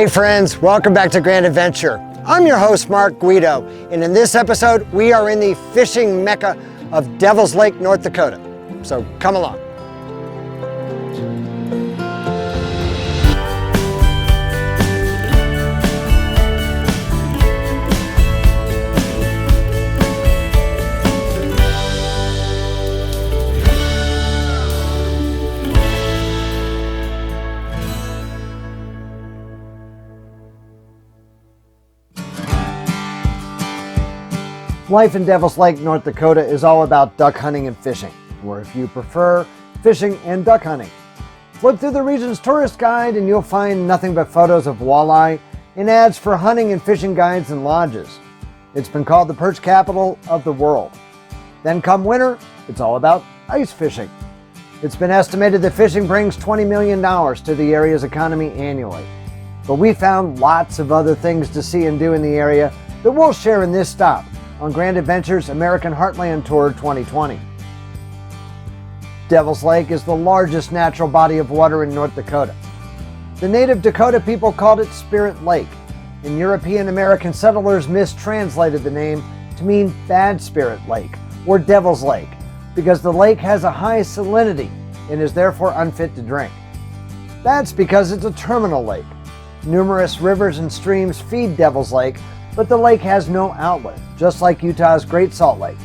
Hey friends, welcome back to Grand Adventure. I'm your host, Mark Guido, and in this episode, we are in the fishing mecca of Devil's Lake, North Dakota. So come along. Life in Devil's Lake, North Dakota is all about duck hunting and fishing, or if you prefer, fishing and duck hunting. Flip through the region's tourist guide and you'll find nothing but photos of walleye and ads for hunting and fishing guides and lodges. It's been called the perch capital of the world. Then come winter, it's all about ice fishing. It's been estimated that fishing brings $20 million to the area's economy annually. But we found lots of other things to see and do in the area that we'll share in this stop on Grand Adventure's American Heartland Tour 2020. Devil's Lake is the largest natural body of water in North Dakota. The native Dakota people called it Spirit Lake, and European American settlers mistranslated the name to mean Bad Spirit Lake or Devil's Lake because the lake has a high salinity and is therefore unfit to drink. That's because it's a terminal lake. Numerous rivers and streams feed Devil's Lake, but the lake has no outlet, just like Utah's Great Salt Lake.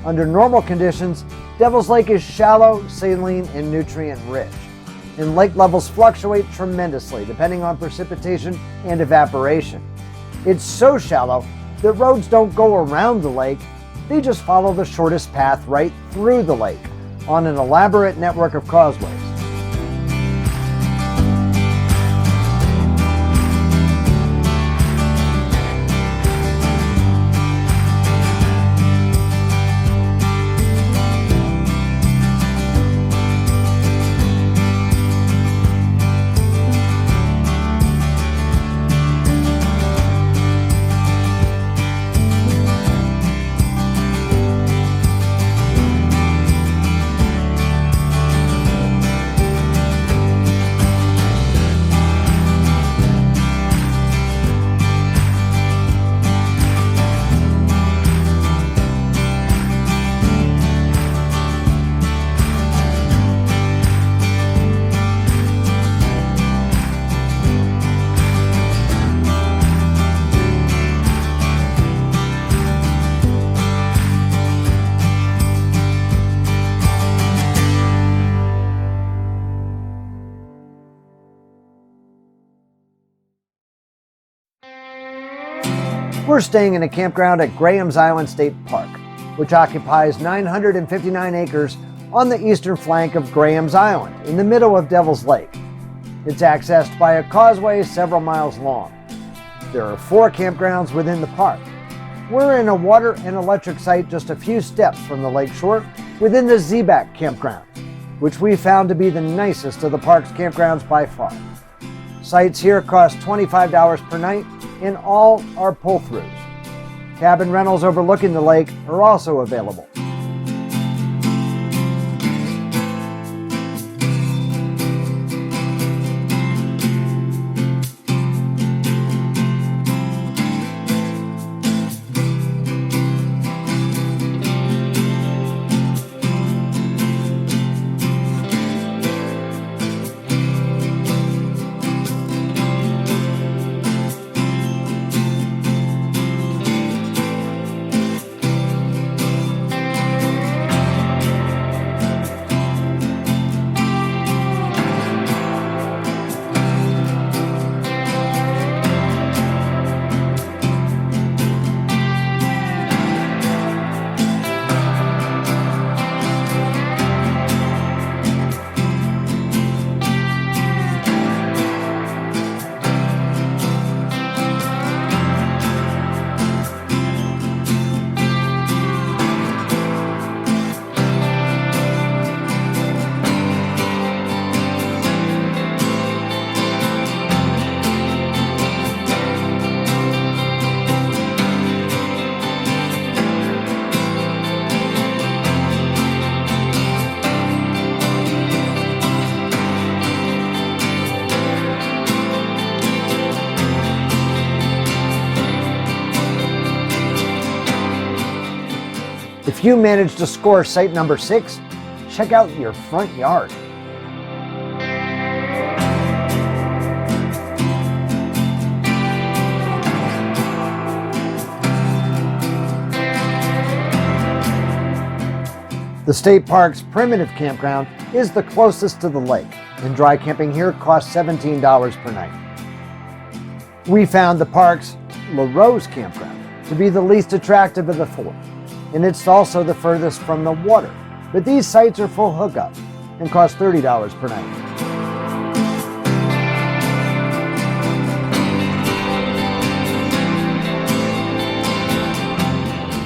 Under normal conditions, Devil's Lake is shallow, saline, and nutrient-rich, and lake levels fluctuate tremendously depending on precipitation and evaporation. It's so shallow that roads don't go around the lake, they just follow the shortest path right through the lake on an elaborate network of causeways. We're staying in a campground at Graham's Island State Park, which occupies 959 acres on the eastern flank of Graham's Island in the middle of Devil's Lake. It's accessed by a causeway several miles long. There are 4 campgrounds within the park. We're in a water and electric site just a few steps from the lake shore within the Zeeback campground, which we found to be the nicest of the park's campgrounds by far. Sites here cost $25 per night, and all are pull-throughs. Cabin rentals overlooking the lake are also available. you managed to score site number 6, check out your front yard. The state park's primitive campground is the closest to the lake, and dry camping here costs $17 per night. We found the park's La Rose campground to be the least attractive of the 4, and it's also the furthest from the water, but these sites are full hookup and cost $30 per night.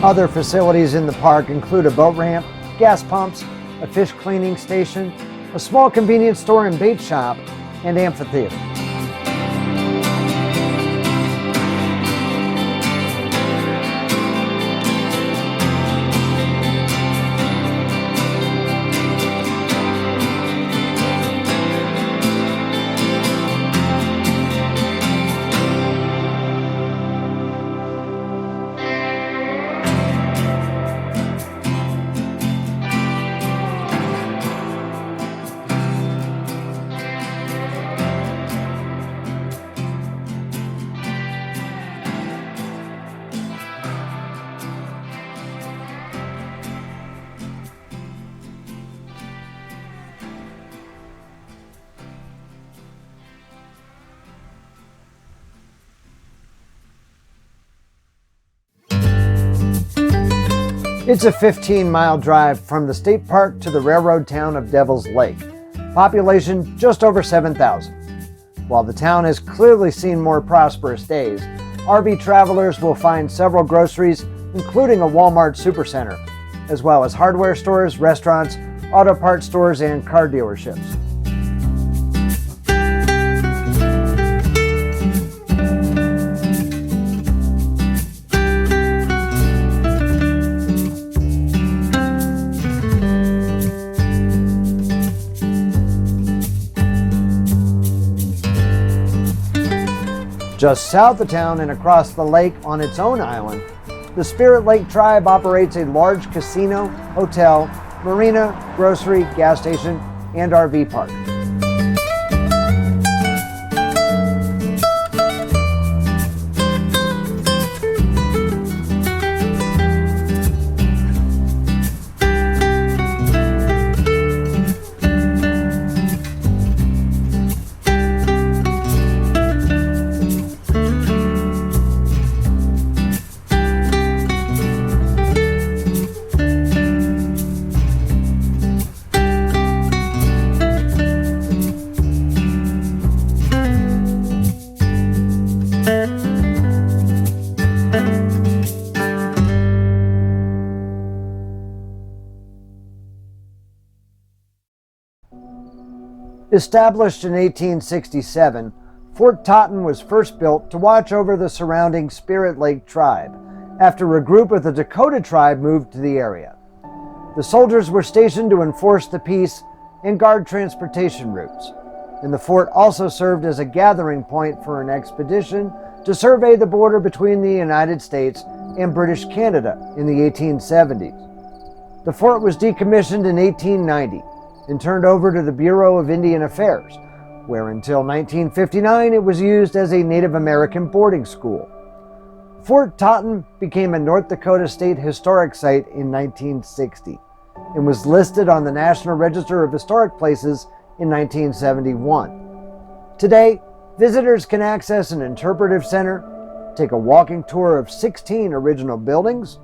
Other facilities in the park include a boat ramp, gas pumps, a fish cleaning station, a small convenience store and bait shop, and amphitheater. It's a 15-mile drive from the state park to the railroad town of Devil's Lake. Population just over 7,000. While the town has clearly seen more prosperous days, RV travelers will find several groceries, including a Walmart supercenter, as well as hardware stores, restaurants, auto parts stores, and car dealerships. Just south of town and across the lake on its own island, the Spirit Lake Tribe operates a large casino, hotel, marina, grocery, gas station, and RV park. Established in 1867, Fort Totten was first built to watch over the surrounding Spirit Lake Tribe after a group of the Dakota tribe moved to the area. The soldiers were stationed to enforce the peace and guard transportation routes, and the fort also served as a gathering point for an expedition to survey the border between the United States and British Canada in the 1870s. The fort was decommissioned in 1890 and turned over to the Bureau of Indian Affairs, where until 1959 it was used as a Native American boarding school. Fort Totten became a North Dakota State Historic Site in 1960 and was listed on the National Register of Historic Places in 1971. Today, visitors can access an interpretive center, take a walking tour of 16 original buildings,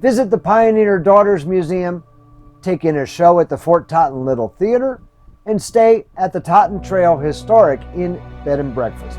visit the Pioneer Daughters Museum, take in a show at the Fort Totten Little Theater, and stay at the Totten Trail Historic Inn Bed and Breakfast.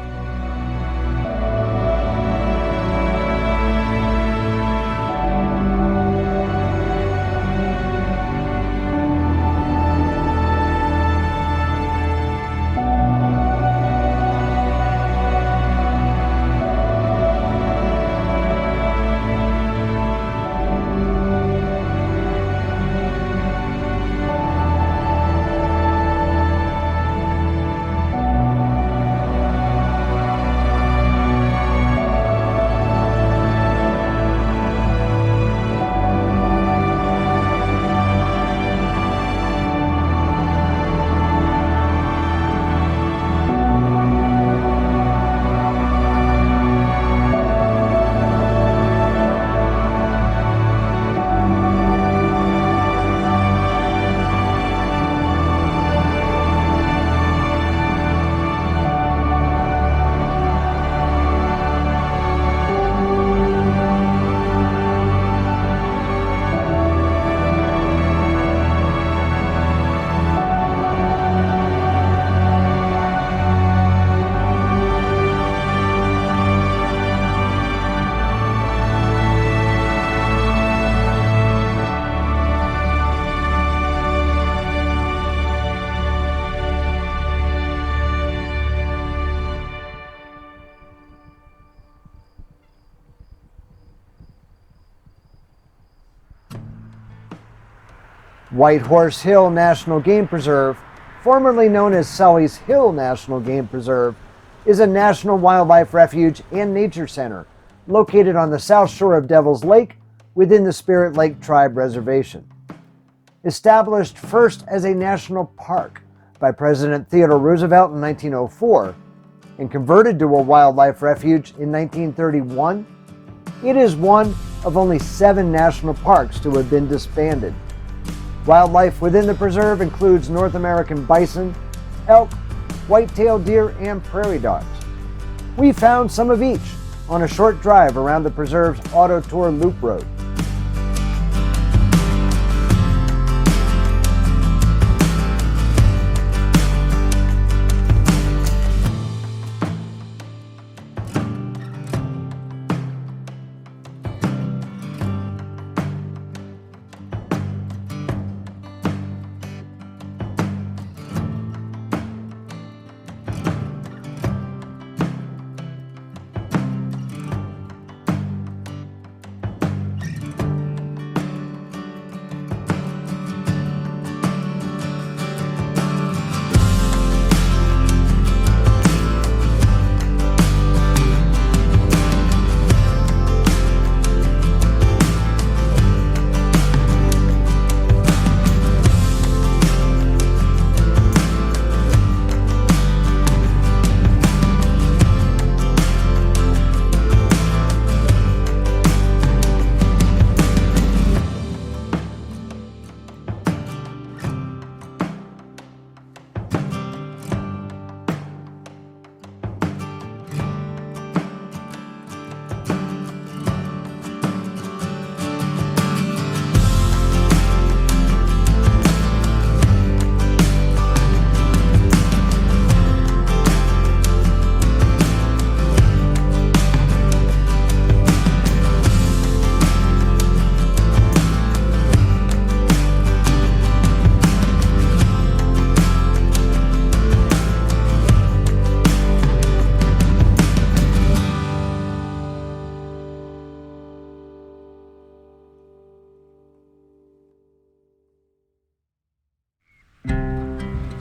White Horse Hill National Game Preserve, formerly known as Sully's Hill National Game Preserve, is a national wildlife refuge and nature center located on the south shore of Devil's Lake within the Spirit Lake Tribe Reservation. Established first as a national park by President Theodore Roosevelt in 1904 and converted to a wildlife refuge in 1931, it is one of only 7 national parks to have been disbanded. Wildlife within the preserve includes North American bison, elk, white-tailed deer, and prairie dogs. We found some of each on a short drive around the preserve's Auto Tour Loop Road.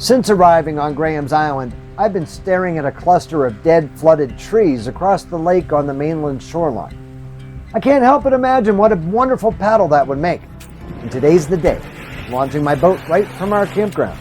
Since arriving on Graham's Island, I've been staring at a cluster of dead, flooded trees across the lake on the mainland shoreline. I can't help but imagine what a wonderful paddle that would make. And today's the day, launching my boat right from our campground.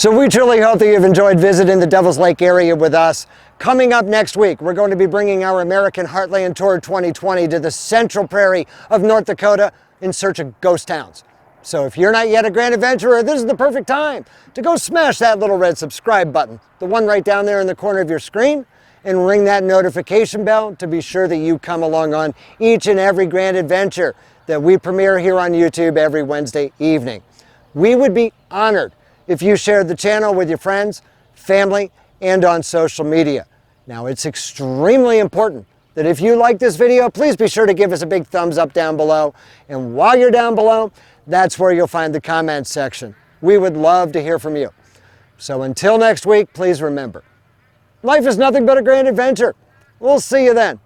So we truly hope that you've enjoyed visiting the Devil's Lake area with us. Coming up next week, we're going to be bringing our American Heartland Tour 2020 to the Central Prairie of North Dakota in search of ghost towns. So if you're not yet a Grand Adventurer, this is the perfect time to go smash that little red subscribe button, the one right down there in the corner of your screen, and ring that notification bell to be sure that you come along on each and every Grand Adventure that we premiere here on YouTube every Wednesday evening. We would be honored if you shared the channel with your friends, family, and on social media. Now, it's extremely important that if you like this video, please be sure to give us a big thumbs up down below. And while you're down below, that's where you'll find the comments section. We would love to hear from you. So until next week, please remember, life is nothing but a grand adventure. We'll see you then.